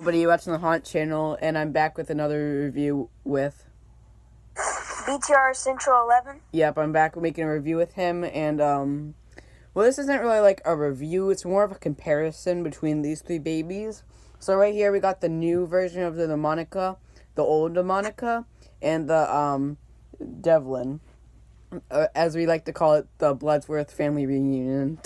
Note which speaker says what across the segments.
Speaker 1: Everybody watching the Haunt channel, and I'm back with another review with
Speaker 2: BTRSCENTRAL 11.
Speaker 1: Yep, I'm back making a review with him, and well, this isn't really like a review, it's more of a comparison between these three babies. So right here we got the new version of the Demonica, the old Demonica, and the Devlin, as we like to call it, the Bloodsworth family reunion.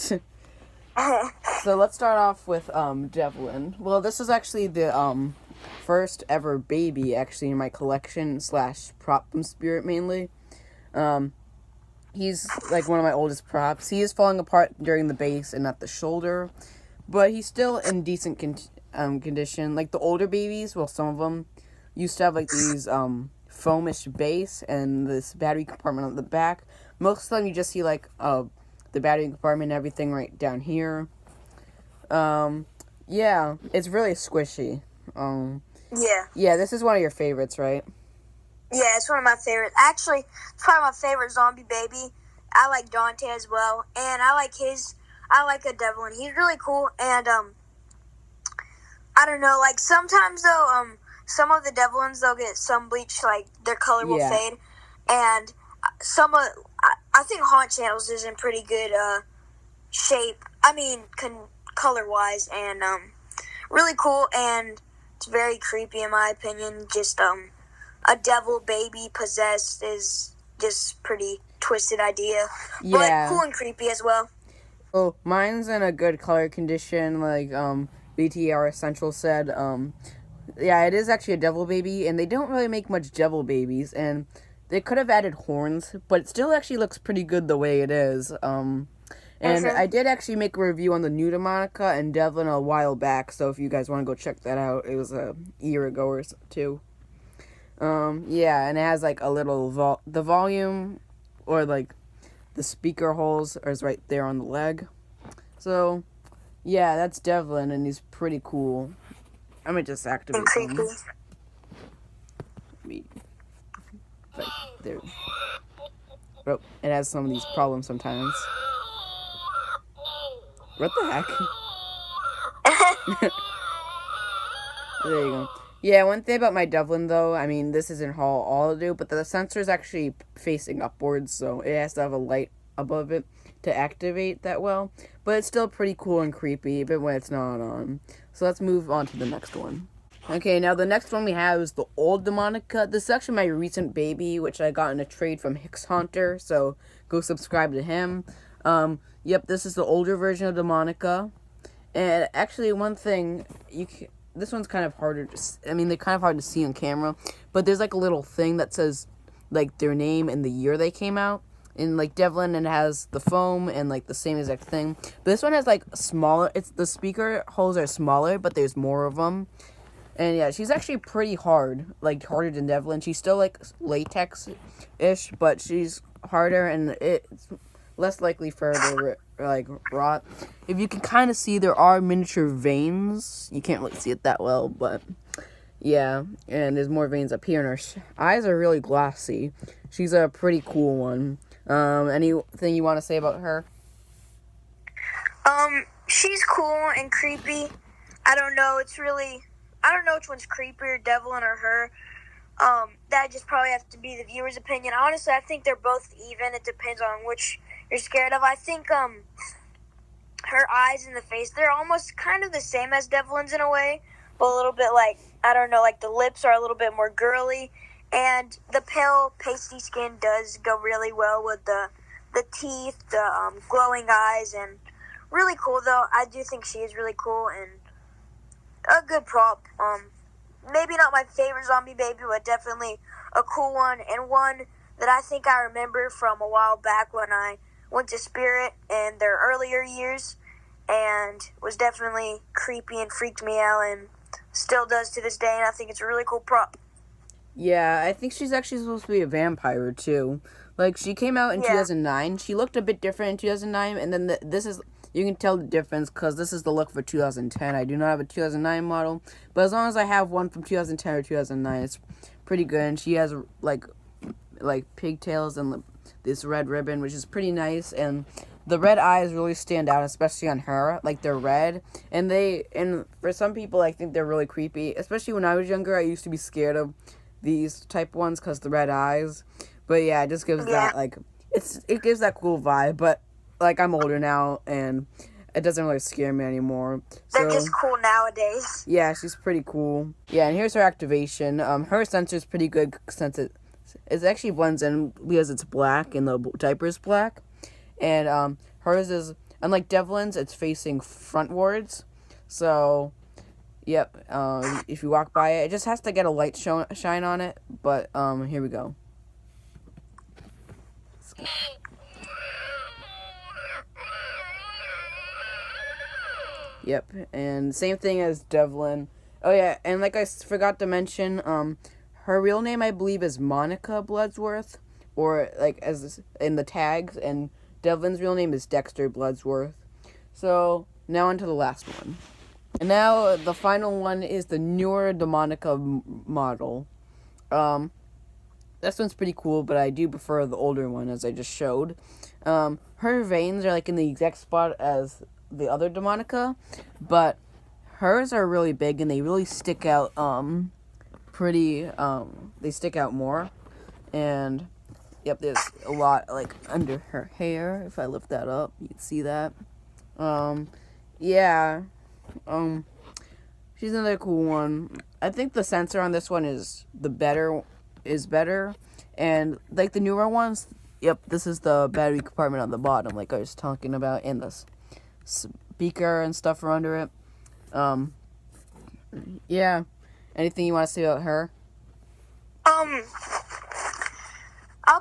Speaker 1: So let's start off with Devlin. Well, this is actually the first ever baby actually in my collection / prop from Spirit mainly. He's like one of my oldest props. He is falling apart during the base and at the shoulder, but he's still in decent condition. Like the older babies, well, some of them used to have like these foamish base and this battery compartment on the back. Most of them you just see like the battery compartment and everything right down here. Yeah, it's really squishy. Yeah, this is one of your favorites, right?
Speaker 2: Yeah, it's one of my favorites. Actually, it's probably my favorite zombie baby. I like Dante as well, and I like a Devlin. He's really cool, and I don't know, like sometimes though, some of the Devlins they'll get sun bleach, like their color will fade, and I think Haunt Channels is in pretty good shape. I mean, color wise, and really cool, and it's very creepy in my opinion. Just a devil baby possessed is just pretty twisted idea, but cool and creepy as well.
Speaker 1: Oh, mine's in a good color condition, like BTRSCENTRAL said. Yeah, it is actually a devil baby, and they don't really make much devil babies, and they could have added horns, but it still actually looks pretty good the way it is. And I did actually make a review on the new Demonica and Devlin a while back, so if you guys want to go check that out, it was a year ago or two. Yeah, and it has like a little the volume, or like the speaker holes is right there on the leg. So, yeah, that's Devlin, and he's pretty cool. I'm gonna just activate him. Right there. Oh, it has some of these problems sometimes. What the heck? There you go. Yeah, one thing about my Devlin, though, I mean, this isn't how all do, but the sensor is actually facing upwards, so it has to have a light above it to activate that well. But it's still pretty cool and creepy, even when it's not on. So let's move on to the next one. Okay, now the next one we have is the old Demonica. This is actually my recent baby, which I got in a trade from Hicks Haunter, so go subscribe to him. Yep, this is the older version of Demonica. And actually, one thing, this one's kind of harder they're kind of hard to see on camera, but there's like a little thing that says like their name and the year they came out. In like Devlin, it has the foam and like the same exact thing. But this one has like smaller, the speaker holes are smaller, but there's more of them. And yeah, she's actually pretty hard, like harder than Devlin. She's still like latex-ish, but she's harder and it's less likely for her to like rot. If you can kind of see, there are miniature veins. You can't really see it that well, but yeah. And there's more veins up here, and her eyes are really glassy. She's a pretty cool one. Anything you want to say about her?
Speaker 2: She's cool and creepy. I don't know which one's creepier, Devlin or her. That just probably has to be the viewer's opinion. Honestly, I think they're both even. It depends on which you're scared of. I think her eyes and the face, they're almost kind of the same as Devlin's in a way, but a little bit like, I don't know, like the lips are a little bit more girly, and the pale pasty skin does go really well with the teeth, the glowing eyes, and really cool though. I do think she is really cool and a good prop. Maybe not my favorite zombie baby, but definitely a cool one, and one that I think I remember from a while back when I went to Spirit in their earlier years, and was definitely creepy and freaked me out, and still does to this day, and I think it's a really cool prop.
Speaker 1: Yeah, I think she's actually supposed to be a vampire, too. Like, she came out in 2009. She looked a bit different in 2009, and then this is... You can tell the difference because this is the look for 2010. I do not have a 2009 model, but as long as I have one from 2010 or 2009, it's pretty good. And she has like pigtails and this red ribbon, which is pretty nice. And the red eyes really stand out, especially on her. Like, they're red, and for some people, I think they're really creepy. Especially when I was younger, I used to be scared of these type ones because the red eyes. But yeah, it just gives
Speaker 2: Yeah,
Speaker 1: that it gives that cool vibe. But like, I'm older now, and it doesn't really scare me anymore.
Speaker 2: they're
Speaker 1: So
Speaker 2: just cool nowadays.
Speaker 1: yeah, she's pretty cool. Yeah, and here's her activation. Her sensor's pretty good since it actually blends in because it's black and the diaper's black. And hers is, unlike Devlin's, it's facing frontwards. So, yep. If you walk by it, it just has to get a light shine on it. But here we go. Yep, and same thing as Devlin. Oh yeah, and like I forgot to mention, her real name I believe is Monica Bloodsworth, or like as in the tags, and Devlin's real name is Dexter Bloodsworth. So now on to the last one, and now the final one is the newer Demonica model. This one's pretty cool, but I do prefer the older one as I just showed. Her veins are like in the exact spot as the other Demonica, but hers are really big and they really stick out they stick out more. And yep, there's a lot like under her hair. If I lift that up, you can see that. Yeah. She's another cool one. I think the sensor on this one is better, and like the newer ones, yep, this is the battery compartment on the bottom, like I was talking about, and the speaker and stuff are under it. Yeah. Anything you want to say about her?
Speaker 2: I'll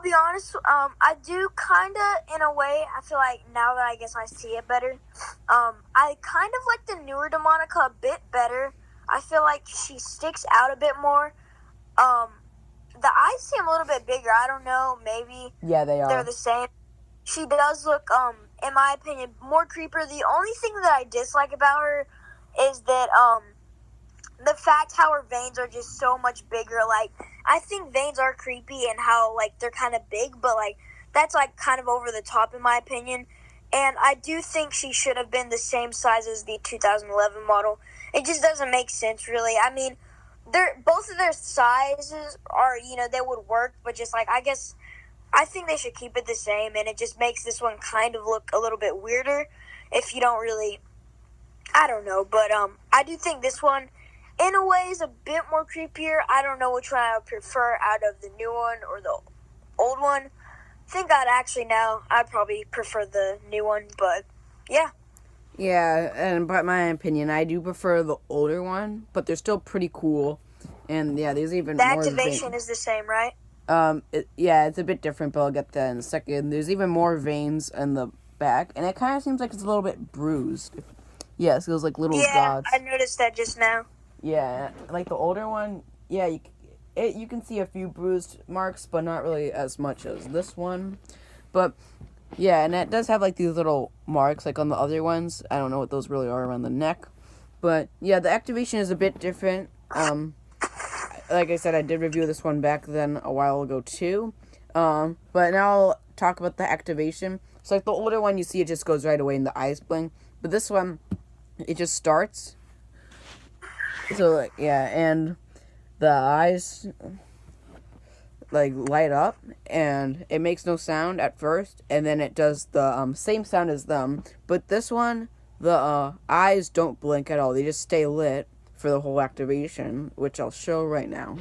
Speaker 2: be honest. I do kind of, in a way, I feel like now that I guess I see it better. I kind of like the newer Demonica a bit better. I feel like she sticks out a bit more. The eyes seem a little bit bigger. I don't know. Maybe
Speaker 1: Yeah, they are.
Speaker 2: they're the same. She does look, in my opinion, more creepier. The only thing that I dislike about her is that, the fact how her veins are just so much bigger. Like, I think veins are creepy and how, like, they're kind of big, but, like, that's, like, kind of over the top in my opinion. And I do think she should have been the same size as the 2011 model. It just doesn't make sense, really. I mean, both of their sizes are, they would work, but just, like, I think they should keep it the same, and it just makes this one kind of look a little bit weirder if you don't really, I don't know. But, I do think this one, in a way, is a bit more creepier. I don't know which one I would prefer out of the new one or the old one. I think I'd probably prefer the new one, but yeah.
Speaker 1: Yeah, and by my opinion, I do prefer the older one, but they're still pretty cool. And yeah, there's even
Speaker 2: The
Speaker 1: more
Speaker 2: activation is the same, right?
Speaker 1: it's a bit different, but I'll get that in a second. There's even more veins in the back, and it kind of seems like it's a little bit bruised. Yeah, it feels like little dots.
Speaker 2: I noticed that just now.
Speaker 1: Yeah, like the older one, yeah, you can see a few bruised marks, but not really as much as this one. But yeah, and it does have like these little marks like on the other ones. I don't know what those really are around the neck. But yeah, the activation is a bit different. Like I said, I did review this one back then a while ago too. But now I'll talk about the activation. So like the older one, you see it just goes right away and the eyes blink. But this one, it just starts. So like, yeah, and the eyes like light up and it makes no sound at first, and then it does the same sound as them. But this one, the eyes don't blink at all. They just stay lit for the whole activation, which I'll show right now.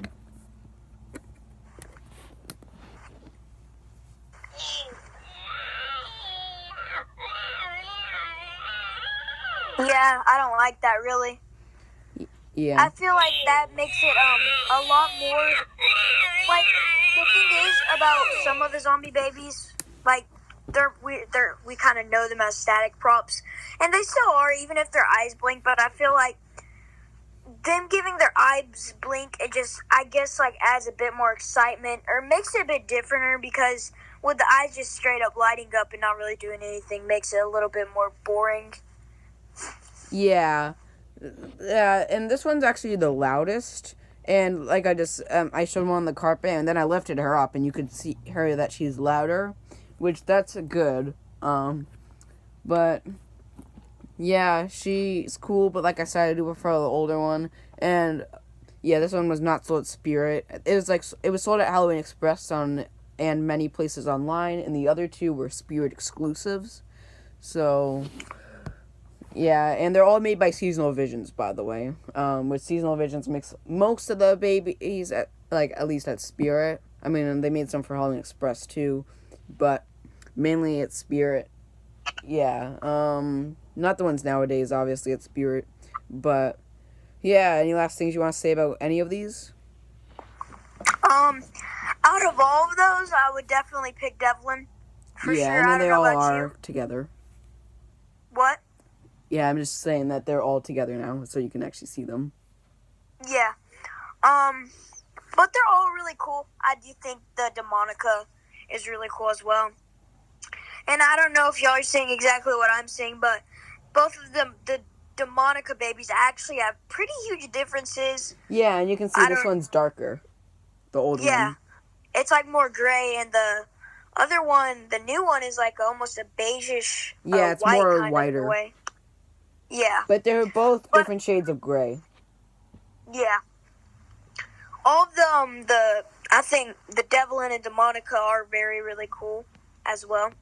Speaker 2: Yeah, I don't like that really.
Speaker 1: Yeah.
Speaker 2: I feel like that makes it a lot more. Like, the thing is about some of the zombie babies, like we kind of know them as static props, and they still are, even if their eyes blink. But I feel like them giving their eyes blink, it just, I guess, like adds a bit more excitement or makes it a bit differenter, because with the eyes just straight up lighting up and not really doing anything makes it a little bit more boring.
Speaker 1: Yeah. Yeah, and this one's actually the loudest. And like I showed one on the carpet, and then I lifted her up, and you could see her that she's louder, which that's good. But yeah, she's cool. But like I said, I do prefer the older one. And yeah, this one was not sold at Spirit. It was sold at Halloween Express and many places online, and the other two were Spirit exclusives. So yeah, and they're all made by Seasonal Visions, by the way. Which Seasonal Visions makes most of the babies at least at Spirit. I mean, they made some for Halloween Express too, but mainly at Spirit. Yeah, not the ones nowadays, obviously at Spirit, but yeah. Any last things you want to say about any of these?
Speaker 2: Um, out of all of those, I would definitely pick Devlin for
Speaker 1: Yeah,
Speaker 2: sure.
Speaker 1: and
Speaker 2: I
Speaker 1: then
Speaker 2: don't
Speaker 1: they
Speaker 2: know
Speaker 1: all
Speaker 2: about
Speaker 1: are
Speaker 2: you.
Speaker 1: together.
Speaker 2: What?
Speaker 1: Yeah, I'm just saying that they're all together now, so you can actually see them.
Speaker 2: Yeah. But they're all really cool. I do think the Demonica is really cool as well. And I don't know if y'all are saying exactly what I'm saying, but both of them, the Demonica babies, actually have pretty huge differences.
Speaker 1: Yeah, and you can see
Speaker 2: I
Speaker 1: this
Speaker 2: don't.
Speaker 1: one's darker, the old
Speaker 2: Yeah,
Speaker 1: one.
Speaker 2: it's like more gray, and the other one, the new one, is like almost a beigeish,
Speaker 1: Yeah, it's
Speaker 2: white
Speaker 1: more
Speaker 2: kind of in a
Speaker 1: whiter.
Speaker 2: way. Yeah,
Speaker 1: But they're both
Speaker 2: but
Speaker 1: different shades of gray.
Speaker 2: yeah, all of them. I think the Devlin and Demonica are very really cool as well.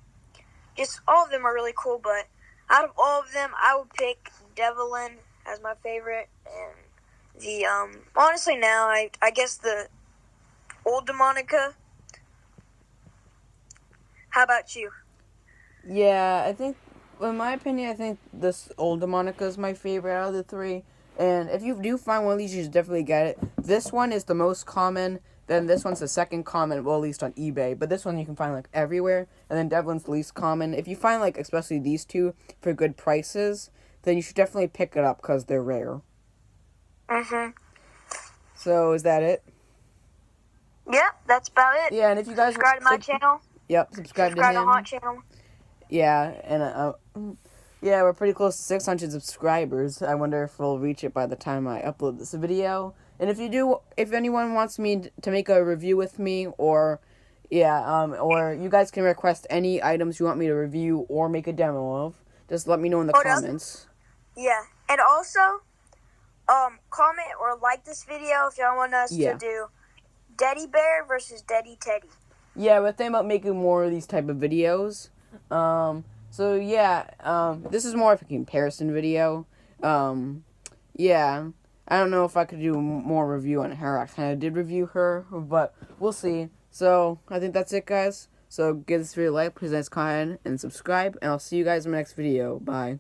Speaker 2: Just all of them are really cool, but out of all of them, I would pick Devlin as my favorite, and the honestly now I guess the old Demonica. How about you?
Speaker 1: Yeah, I think, in my opinion, I think this old Demonica is my favorite out of the three. And if you do find one of these, you should definitely get it. This one is the most common. Then this one's the second common, well, at least on eBay. But this one you can find, like, everywhere. And then Devlin's the least common. If you find, like, especially these two for good prices, then you should definitely pick it up because they're rare.
Speaker 2: Mhm.
Speaker 1: So, is that it?
Speaker 2: Yep, that's about it.
Speaker 1: Yeah, and if you guys...
Speaker 2: Subscribe to my channel.
Speaker 1: Yep, subscribe to
Speaker 2: Subscribe to
Speaker 1: him.
Speaker 2: Haunt Channel.
Speaker 1: Yeah, and yeah, we're pretty close to 600 subscribers. I wonder if we'll reach it by the time I upload this video. And if anyone wants me to make a review with me, or or you guys can request any items you want me to review or make a demo of, just let me know in the comments.
Speaker 2: Yeah, and also, comment or like this video if y'all want us to do Teddy Bear versus Daddy Teddy.
Speaker 1: Yeah, we're thinking about making more of these type of videos. So yeah, this is more of a comparison video. Yeah, I don't know if I could do more review on her. I kind of did review her, but we'll see. So I think that's it, guys. So give this video a like, please comment, and subscribe, and I'll see you guys in my next video. Bye.